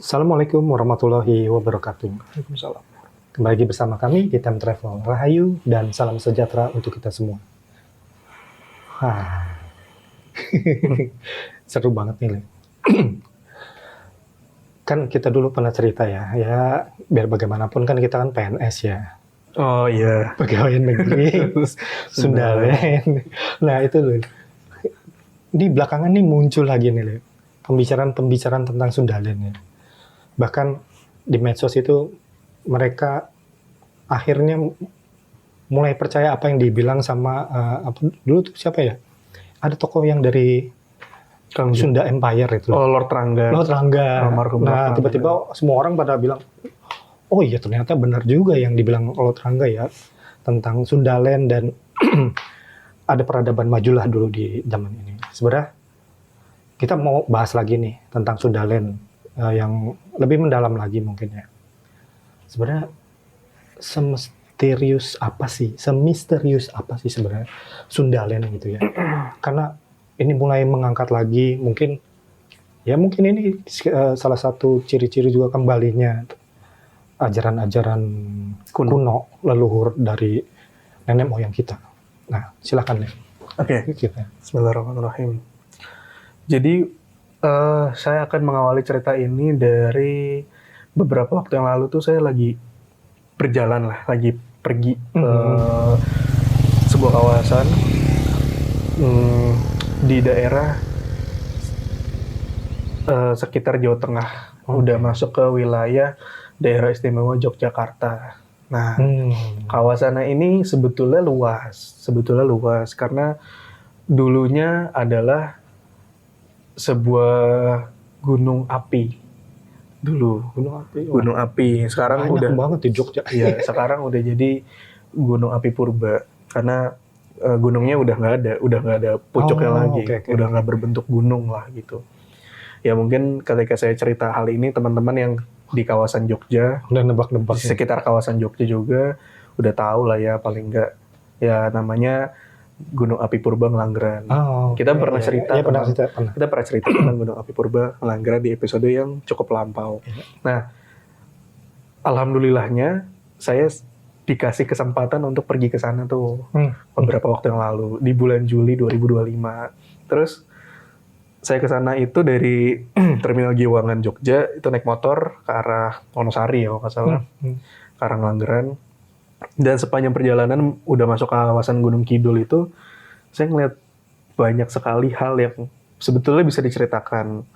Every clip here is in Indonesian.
Assalamualaikum warahmatullahi wabarakatuh. Waalaikumsalam. Kembali lagi bersama kami di Time Travel. Rahayu dan salam sejahtera untuk kita semua. Seru banget nih, Le. Kan kita dulu pernah cerita ya, biar bagaimanapun kan kita kan PNS ya. Oh iya. Pegawai negeri Sundalen. Nah itu loh. Di belakangan nih muncul lagi nih, Le. Pembicaraan tentang Sundalen ya. Bahkan di medsos itu mereka akhirnya mulai percaya apa yang dibilang sama dulu tuh siapa ya? Ada tokoh yang dari Sunda Empire itu. Oh, Lord Rangga. Nah, tiba-tiba semua orang pada bilang, oh iya ternyata benar juga yang dibilang Lord Rangga ya tentang Sundalen dan ada peradaban majulah dulu di zaman ini. Sebenarnya kita mau bahas lagi nih tentang Sundalen yang lebih mendalam lagi mungkin ya. Sebenarnya semisterius apa sih sebenarnya Sundalen gitu ya? Karena ini mulai mengangkat lagi mungkin ini salah satu ciri-ciri juga kembalinya ajaran-ajaran kuno leluhur dari nenek moyang kita. Nah, silakan ya. Oke. Bismillahirrahmanirrahim. Jadi saya akan mengawali cerita ini dari beberapa waktu yang lalu tuh saya lagi pergi ke sebuah kawasan di daerah sekitar Jawa Tengah. Udah masuk ke wilayah daerah istimewa Yogyakarta. Nah, kawasan ini sebetulnya luas karena dulunya adalah sebuah gunung api. Gunung api. Sekarang banyak udah banget di Jogja. Iya, sekarang udah jadi gunung api purba karena gunungnya udah nggak ada pucuknya lagi. Okay. Udah nggak berbentuk gunung lah gitu. Ya mungkin ketika saya cerita hal ini teman-teman yang di kawasan Jogja, udah nebak-nebak di sekitar kawasan Jogja juga udah tahu lah ya paling nggak ya namanya Gunung Api Purba Ngelanggeran. Kita pernah cerita tentang Gunung Api Purba Ngelanggeran di episode yang cukup lampau. Nah, alhamdulillahnya saya dikasih kesempatan untuk pergi ke sana tuh beberapa waktu yang lalu di bulan Juli 2025. Terus saya ke sana itu dari Terminal Giwangan Jogja, itu naik motor ke arah Wonosari ya kalau nggak salah, ke arah Ngelanggeran. Dan sepanjang perjalanan udah masuk ke kawasan Gunung Kidul itu, saya ngeliat banyak sekali hal yang sebetulnya bisa diceritakan.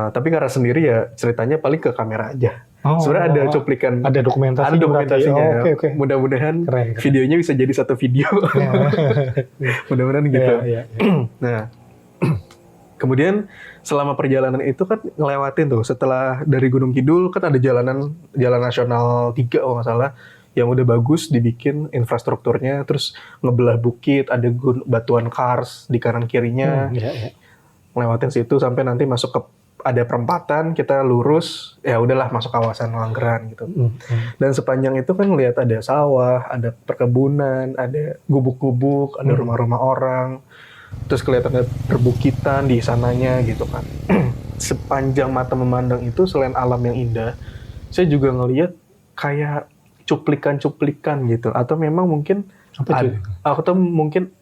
Tapi karena sendiri ya ceritanya paling ke kamera aja. Sebenarnya ada cuplikan, ada dokumentasinya. Okay. Mudah-mudahan keren. Videonya bisa jadi satu video. Mudah-mudahan gitu. Nah, kemudian selama perjalanan itu kan ngelewatin tuh setelah dari Gunung Kidul kan ada jalan nasional 3 kalau nggak salah yang udah bagus dibikin infrastrukturnya, terus ngebelah bukit, ada batuan kars di kanan kirinya. Ngelewatin situ sampai nanti masuk ke ada perempatan, kita lurus, ya udahlah masuk kawasan Ngelanggeran gitu. Dan sepanjang itu kan ngelihat ada sawah, ada perkebunan, ada gubuk-gubuk, ada rumah-rumah orang. Terus kelihatan ada perbukitan di sananya gitu kan. Sepanjang mata memandang itu selain alam yang indah, saya juga ngelihat kayak cuplikan-cuplikan gitu, atau memang mungkin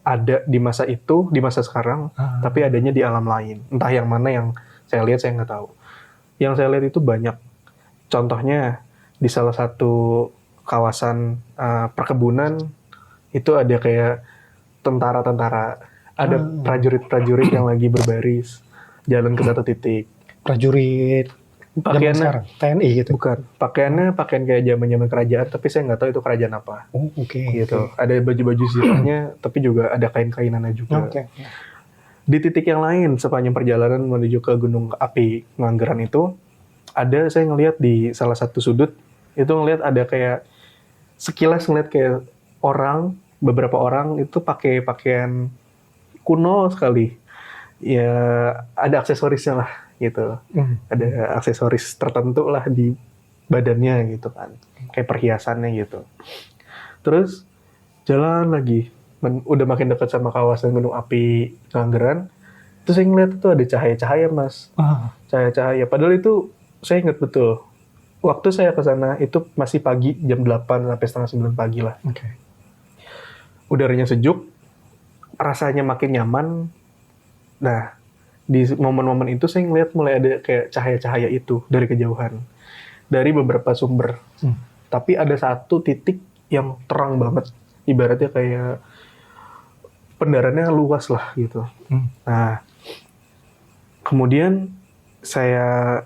ada di masa itu, di masa sekarang, tapi adanya di alam lain. Entah yang mana yang saya lihat, saya nggak tahu. Yang saya lihat itu banyak. Contohnya di salah satu kawasan perkebunan itu ada kayak tentara-tentara, ada prajurit-prajurit yang lagi berbaris jalan ke satu titik. Prajurit pakaiannya TNI gitu? Bukan. Pakaian kayak zaman kerajaan, tapi saya nggak tahu itu kerajaan apa. Gitu. Ada baju-baju zirahnya, tapi juga ada kain-kainannya juga. Di titik yang lain, sepanjang perjalanan menuju ke Gunung Api Ngelanggeran itu, saya ngelihat di salah satu sudut, itu ngelihat ada kayak, sekilas ngelihat kayak beberapa orang itu pakai pakaian kuno sekali. Ya, ada aksesorisnya lah. Gitu, ada aksesoris tertentu lah di badannya gitu kan, kayak perhiasannya gitu. Terus jalan lagi, udah makin dekat sama kawasan Gunung Api Ngelanggeran, terus saya ngeliat itu ada cahaya-cahaya mas, cahaya-cahaya. Padahal itu saya ingat betul. Waktu saya ke sana itu masih pagi, jam 8 sampai setengah 9 pagi lah. Oke. Udaranya sejuk, rasanya makin nyaman. Nah, di momen-momen itu saya ngeliat mulai ada kayak cahaya-cahaya itu dari kejauhan. Dari beberapa sumber. Tapi ada satu titik yang terang banget. Ibaratnya kayak pendarannya luas lah gitu. Nah, kemudian saya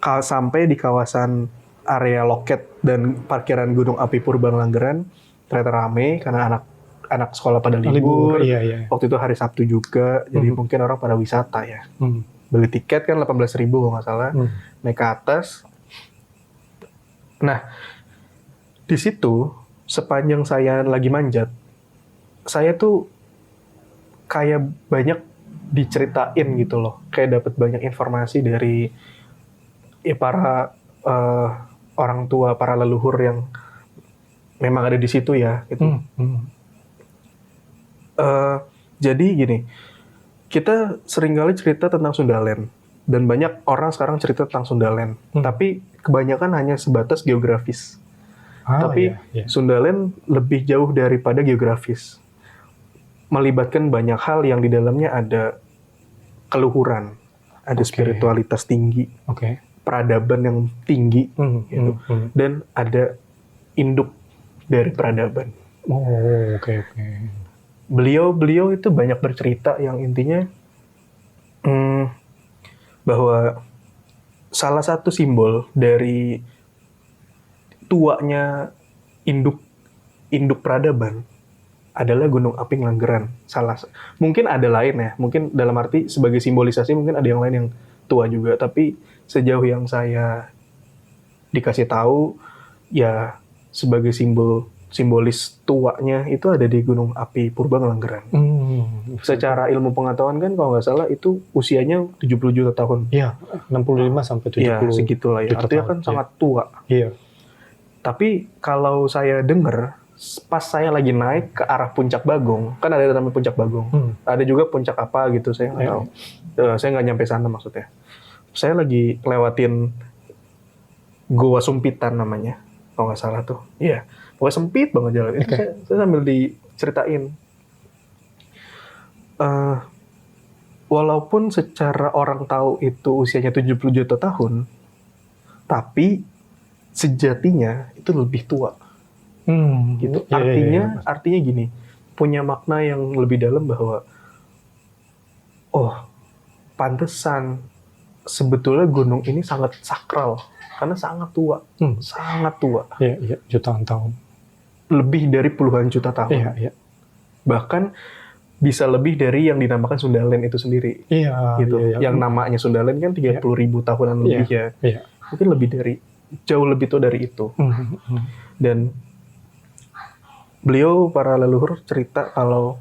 sampai di kawasan area loket dan parkiran Gunung Api Purbalanggeran. Ternyata rame karena anak sekolah pada libur. Iya. Waktu itu hari Sabtu juga, jadi mungkin orang pada wisata ya. Beli tiket kan 18.000 kalau nggak salah, naik ke atas. Nah, di situ sepanjang saya lagi manjat, saya tuh kayak banyak diceritain gitu loh, kayak dapat banyak informasi dari para orang tua, para leluhur yang memang ada di situ ya gitu. Jadi gini, kita seringkali cerita tentang Sundaland dan banyak orang sekarang cerita tentang Sundaland, tapi kebanyakan hanya sebatas geografis. Tapi Sundaland lebih jauh daripada geografis, melibatkan banyak hal yang di dalamnya ada keluhuran, ada spiritualitas tinggi, peradaban yang tinggi, gitu. Dan ada induk dari peradaban. Beliau itu banyak bercerita yang intinya bahwa salah satu simbol dari tuanya induk peradaban adalah Gunung Api Ngelanggeran. Mungkin ada lain ya, mungkin dalam arti sebagai simbolisasi mungkin ada yang lain yang tua juga, tapi sejauh yang saya dikasih tahu ya sebagai simbolis tuanya itu ada di Gunung Api Purbalanggeran. Secara ilmu pengetahuan kan kalau nggak salah itu usianya 70 juta tahun. Iya, 65 sampai 70. Ya, segitulah ya. Artinya kan sangat tua. Iya. Tapi kalau saya dengar pas saya lagi naik ke arah Puncak Bagong, kan ada namanya Puncak Bagong. Ada juga puncak apa gitu, saya nggak tahu. Saya nggak nyampe sana maksudnya. Saya lagi lewatin Goa Sumpitan namanya, kalau nggak salah tuh. Iya, pokoknya sempit banget jalan. Saya sambil diceritain. Walaupun secara orang tahu itu usianya 70 juta tahun, tapi sejatinya itu lebih tua. Gitu. Artinya gini, punya makna yang lebih dalam bahwa pantesan sebetulnya gunung ini sangat sakral karena sangat tua. Sangat tua. Iya, jutaan tahun. Lebih dari puluhan juta tahun. Iya. Bahkan bisa lebih dari yang dinamakan Sundaland itu sendiri. Iya, gitu. Iya. Yang namanya Sundaland kan 30.000 tahunan lebih ya. Iya. Mungkin jauh lebih tua dari itu. Dan beliau para leluhur cerita kalau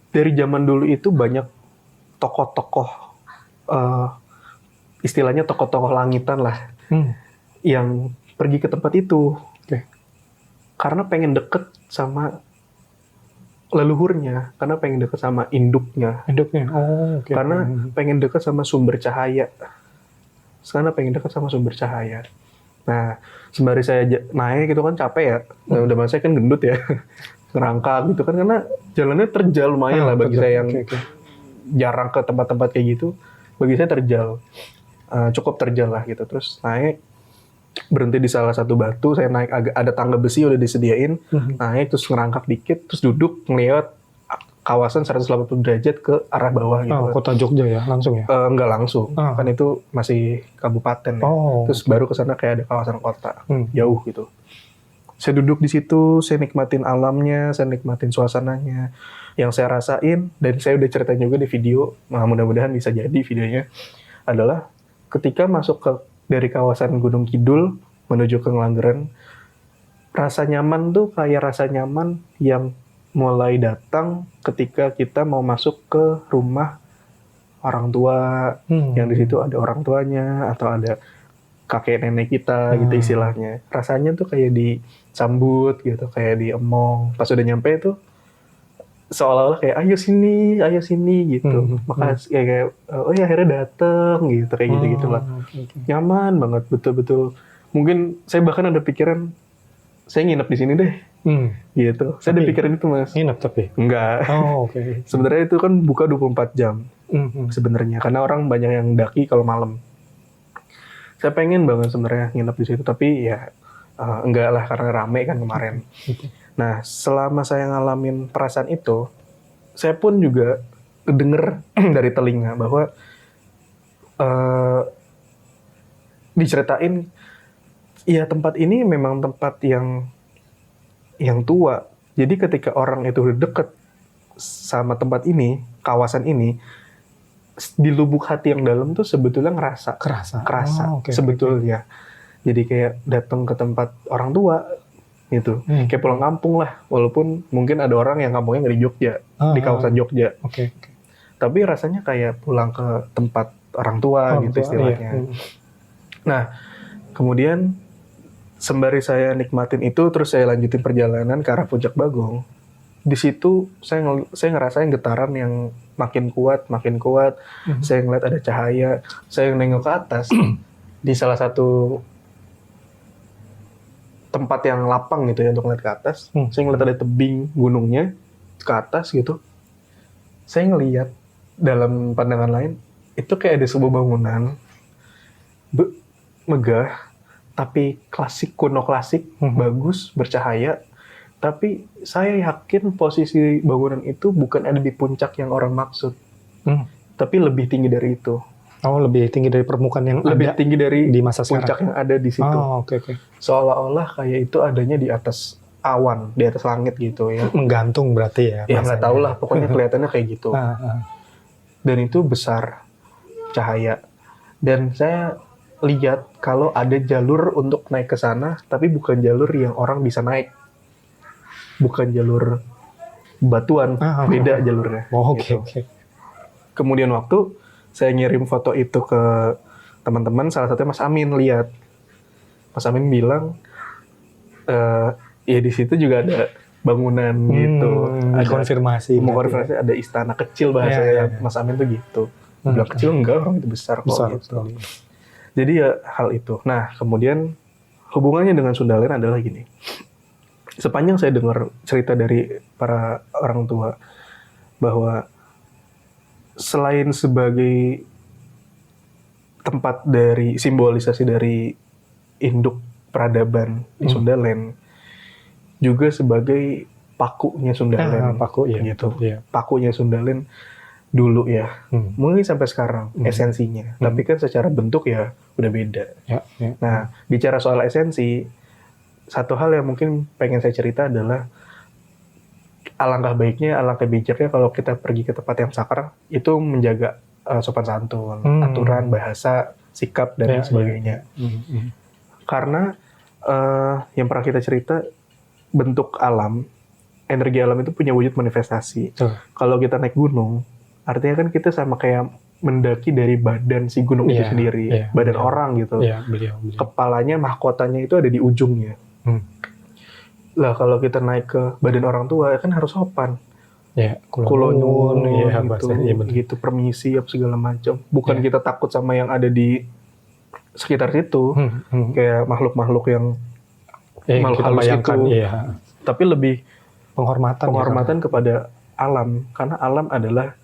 dari zaman dulu itu banyak tokoh-tokoh, istilahnya tokoh-tokoh langitan lah, yang pergi ke tempat itu. Karena pengen deket sama leluhurnya, karena pengen deket sama induknya. Karena pengen deket sama sumber cahaya. Karena pengen deket sama sumber cahaya. Nah, sembari saya naik itu kan capek ya. Nah, udah saya kan gendut ya. Ngerangkak gitu kan, karena jalannya terjal lumayan lah bagi saya yang jarang ke tempat-tempat kayak gitu. Bagi saya terjal. Cukup terjal lah gitu. Terus naik, berhenti di salah satu batu, saya naik ada tangga besi udah disediain, naik terus ngerangkak dikit, terus duduk ngeliat kawasan 180 derajat ke arah bawah gitu. Kota Jogja ya, langsung ya? Enggak langsung, kan itu masih kabupaten ya. Terus baru ke sana kayak ada kawasan kota, jauh gitu. Saya duduk di situ, saya nikmatin alamnya, saya nikmatin suasananya. Yang saya rasain, dan saya udah ceritain juga di video, mudah-mudahan bisa jadi videonya, adalah ketika masuk dari kawasan Gunung Kidul menuju ke Ngelanggeran, rasa nyaman tuh kayak rasa nyaman yang mulai datang ketika kita mau masuk ke rumah orang tua, yang di situ ada orang tuanya atau ada kakek nenek kita gitu istilahnya. Rasanya tuh kayak disambut gitu, kayak diemong. Pas udah nyampe tuh seolah-olah kayak ayo sini gitu. Maka kayak oh ya akhirnya dateng gitu, kayak gitu lah. Okay. Nyaman banget, betul-betul. Mungkin saya bahkan ada pikiran saya nginep di sini deh. Gitu. Saya ada pikiran itu, Mas. Nginep tapi? Enggak. Oh, oke. Sebenarnya itu kan buka 24 jam. Sebenarnya karena orang banyak yang daki kalau malam. Saya pengen banget sebenarnya nginep di situ, tapi ya enggak lah karena rame kan kemarin. Nah, selama saya ngalamin perasaan itu, saya pun juga denger dari telinga bahwa diceritain, ya tempat ini memang tempat yang tua. Jadi ketika orang itu udah deket sama tempat ini, kawasan ini, di lubuk hati yang dalam tuh sebetulnya kerasa sebetulnya. Jadi kayak datang ke tempat orang tua gitu, kayak pulang kampung lah, walaupun mungkin ada orang yang kampungnya nggak di Jogja, di kawasan Jogja. Tapi rasanya kayak pulang ke tempat orang tua gitu istilahnya. Nah, kemudian sembari saya nikmatin itu, terus saya lanjutin perjalanan ke arah Puncak Bagong. Di situ saya ngerasain getaran yang makin kuat. Saya ngeliat ada cahaya, saya nengok ke atas di salah satu tempat yang lapang gitu ya untuk ngeliat ke atas. Saya ngeliat ada tebing gunungnya ke atas gitu. Saya ngeliat dalam pandangan lain itu kayak ada sebuah bangunan megah tapi klasik, kuno klasik, bagus, bercahaya. Tapi saya yakin posisi bangunan itu bukan ada di puncak yang orang maksud, tapi lebih tinggi dari itu. Oh, lebih tinggi dari permukaan yang lebih ada tinggi dari di masa puncak sekarang. Yang ada di situ. Oh, oke. Seolah-olah kayak itu adanya di atas awan, di atas langit gitu ya. Menggantung berarti ya. Ya nggak tahu lah, pokoknya kelihatannya kayak gitu. Dan itu besar cahaya. Dan saya lihat kalau ada jalur untuk naik ke sana, tapi bukan jalur yang orang bisa naik. Bukan jalur batuan, beda jalurnya. Oh, oke. Kemudian waktu saya ngirim foto itu ke teman-teman, salah satunya Mas Amin lihat. Mas Amin bilang, ya di situ juga ada bangunan gitu. Ada konfirmasi. Ada istana kecil bahasanya. Mas Amin tuh gitu. Bilang kecil enggak, orang itu besar kok gitu. Jadi ya hal itu. Nah, kemudian hubungannya dengan Sundalen adalah gini. Sepanjang saya dengar cerita dari para orang tua bahwa selain sebagai tempat dari simbolisasi dari induk peradaban di Sundalen, juga sebagai pakunya Sundalen. Gitu. Pakunya Sundalen dulu ya. Mungkin sampai sekarang esensinya. Tapi kan secara bentuk ya udah beda. Nah, bicara soal esensi, satu hal yang mungkin pengen saya cerita adalah alangkah bijaknya kalau kita pergi ke tempat yang sakral itu menjaga sopan santun, aturan, bahasa, sikap dan sebagainya. Karena yang pernah kita cerita, bentuk alam, energi alam itu punya wujud manifestasi. Kalau kita naik gunung, artinya kan kita sama kayak mendaki dari badan si gunung itu sendiri, badan orang gitu. Beliau. Kepalanya, mahkotanya itu ada di ujungnya. Lah kalau kita naik ke badan orang tua kan harus sopan. Kulonun gitu, permisi apa segala macam. Bukan kita takut sama yang ada di sekitar situ, kayak makhluk-makhluk yang makhluk halus itu. Tapi lebih penghormatan kepada alam, karena alam adalah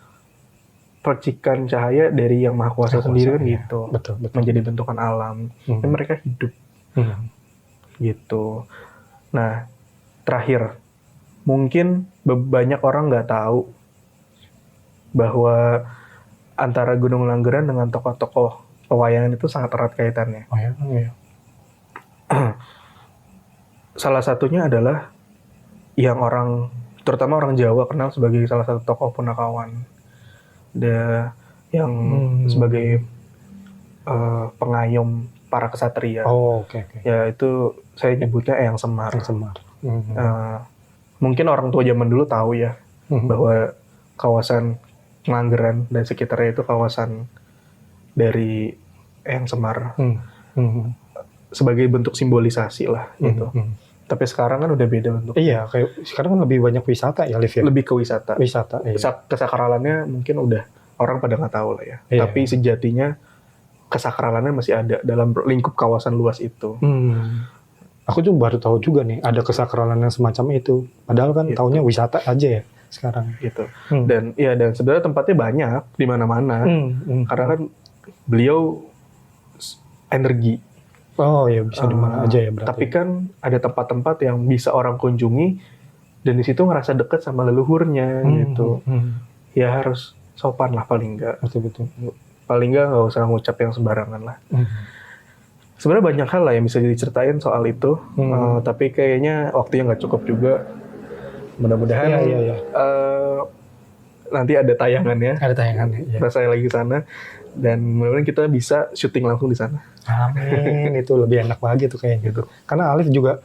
percikan cahaya dari yang maha kuasa sendiri kan gitu. Betul. Menjadi bentukan alam. Dan mereka hidup. Gitu. Nah, terakhir, mungkin banyak orang nggak tahu bahwa antara Gunung Langgeran dengan tokoh-tokoh pewayangan itu sangat erat kaitannya. Salah satunya adalah yang orang, terutama orang Jawa kenal sebagai salah satu tokoh Punakawan. Yang sebagai pengayom para kesatria. Ya itu saya nyebutnya Eyang Semar. Mungkin orang tua zaman dulu tahu ya bahwa kawasan Langgeran dan sekitarnya itu kawasan dari Eyang Semar sebagai bentuk simbolisasi lah gitu. Tapi sekarang kan udah beda bentuk. Iya, kayak sekarang kan lebih banyak wisata ya, Liv ya. Lebih ke wisata. Wisata, iya. Kesakralannya mungkin udah orang pada nggak tahu lah ya. Iya. Tapi sejatinya kesakralannya masih ada dalam lingkup kawasan luas itu. Aku tuh baru tahu juga nih ada kesakralan yang semacam itu. Padahal kan Gitu. taunya wisata aja ya sekarang. Gitu. Dan sebenarnya tempatnya banyak di mana-mana. Karena kan beliau energi. Oh ya, bisa di mana aja ya berarti. Tapi kan ada tempat-tempat yang bisa orang kunjungi dan di situ ngerasa dekat sama leluhurnya gitu. Ya harus sopan lah paling enggak. Betul. Paling enggak usah ngucap yang sembarangan lah. Sebenarnya banyak hal lah yang bisa diceritain soal itu. Tapi kayaknya waktunya nggak cukup juga. Mudah-mudahan nanti ada tayangannya. Ada tayangannya. Ya. Pas saya lagi ke sana dan mudah-mudahan kita bisa syuting langsung di sana. Amin, itu lebih enak lagi tuh kayaknya gitu. Karena Alif juga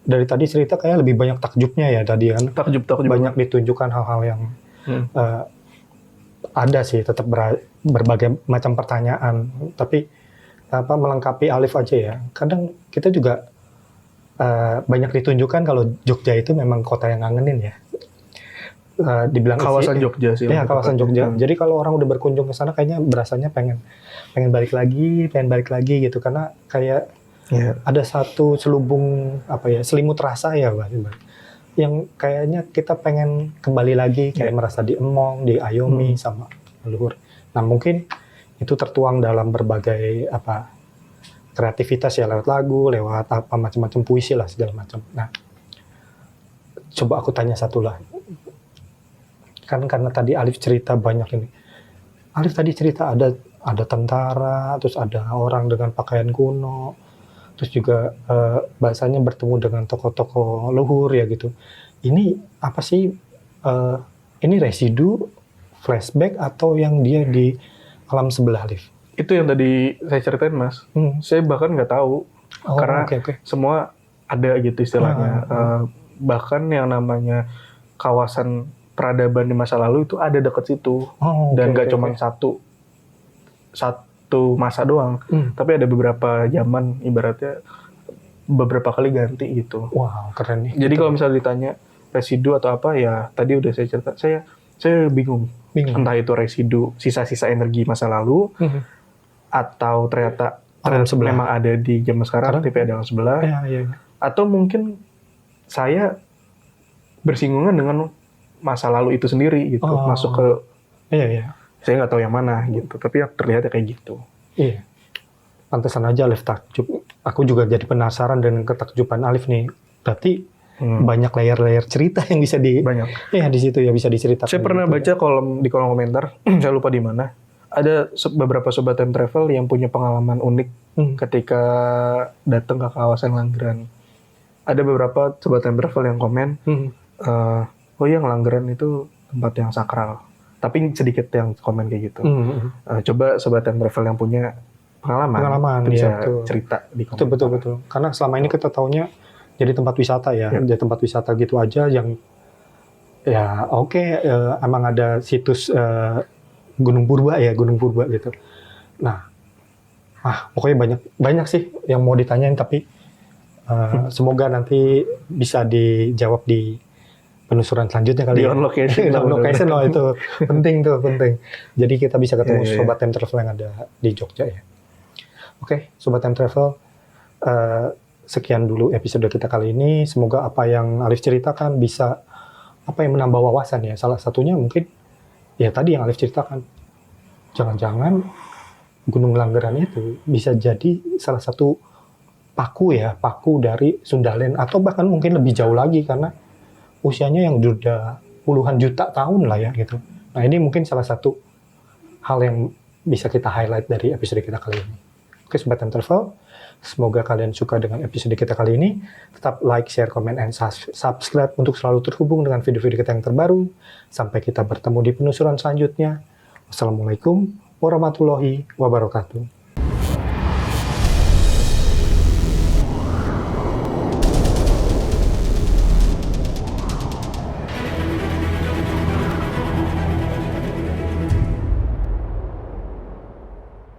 dari tadi cerita kayak lebih banyak takjubnya ya tadi kan. Takjub banyak ditunjukkan hal-hal yang ada sih, tetap berbagai macam pertanyaan. Tapi melengkapi Alif aja ya. Kadang kita juga banyak ditunjukkan kalau Jogja itu memang kota yang ngangenin ya. Dibilang kawasan Jogja sih. Ya, kawasan Jogja. Jadi kalau orang udah berkunjung ke sana kayaknya berasanya pengen balik lagi gitu karena kayak ada satu selubung selimut rasa ya, Mbak. Yang kayaknya kita pengen kembali lagi kayak merasa diemong, diayomi sama leluhur. Nah, mungkin itu tertuang dalam berbagai kreativitas ya, lewat lagu, lewat macam-macam puisi lah segala macam. Nah, coba aku tanya satu lah. Kan karena tadi Alif cerita banyak ini. Alif tadi cerita ada tentara, terus ada orang dengan pakaian kuno, terus juga bahasanya bertemu dengan tokoh-tokoh luhur ya gitu. Ini apa sih? Ini residu, flashback atau yang dia di alam sebelah, Alif? Itu yang tadi saya ceritain, Mas. Saya bahkan nggak tahu karena semua ada gitu istilahnya. Bahkan yang namanya kawasan peradaban di masa lalu itu ada dekat situ dan nggak cuma satu masa doang, tapi ada beberapa zaman, ibaratnya beberapa kali ganti gitu. Wow, keren nih. Jadi kalau misalnya ditanya residu atau apa ya, tadi udah saya cerita, saya bingung. Entah itu residu sisa-sisa energi masa lalu atau ternyata memang ada di zaman sekarang, tapi ada yang sebelah, atau mungkin saya bersinggungan dengan masa lalu itu sendiri gitu, masuk ke saya nggak tahu yang mana gitu, tapi terlihatnya kayak gitu. Iya, pantesan aja Alif takjub. Aku juga jadi penasaran dengan ketakjuban Alif nih. Berarti banyak layer-layer cerita yang bisa di situ ya bisa diceritakan. Saya pernah baca di kolom komentar, saya lupa di mana. Ada beberapa sobat time travel yang punya pengalaman unik ketika datang ke kawasan Langgeran. Ada beberapa sobat time travel yang komen, oh iya, Langgeran itu tempat yang sakral. Tapi sedikit yang komen kayak gitu. Coba sobat time travel yang punya pengalaman bisa cerita di komentar. Betul. Karena selama ini kita taunya jadi tempat wisata ya. Jadi tempat wisata gitu aja yang emang ada situs Gunung Purba gitu. Nah, pokoknya banyak sih yang mau ditanyain, tapi semoga nanti bisa dijawab di penelusuran selanjutnya kali di on location. On location itu penting. Jadi kita bisa ketemu sobat time travel yang ada di Jogja ya. Oke, sobat time travel, sekian dulu episode kita kali ini. Semoga apa yang Alif ceritakan bisa menambah wawasan ya. Salah satunya mungkin ya tadi yang Alif ceritakan. Jangan-jangan Gunung Langgeran itu bisa jadi salah satu paku dari Sundalen, atau bahkan mungkin lebih jauh lagi karena usianya yang sudah puluhan juta tahun lah ya gitu. Nah, ini mungkin salah satu hal yang bisa kita highlight dari episode kita kali ini. Oke, Sobat Time Travel, semoga kalian suka dengan episode kita kali ini. Tetap like, share, comment, and subscribe untuk selalu terhubung dengan video-video kita yang terbaru. Sampai kita bertemu di penelusuran selanjutnya. Wassalamualaikum warahmatullahi wabarakatuh.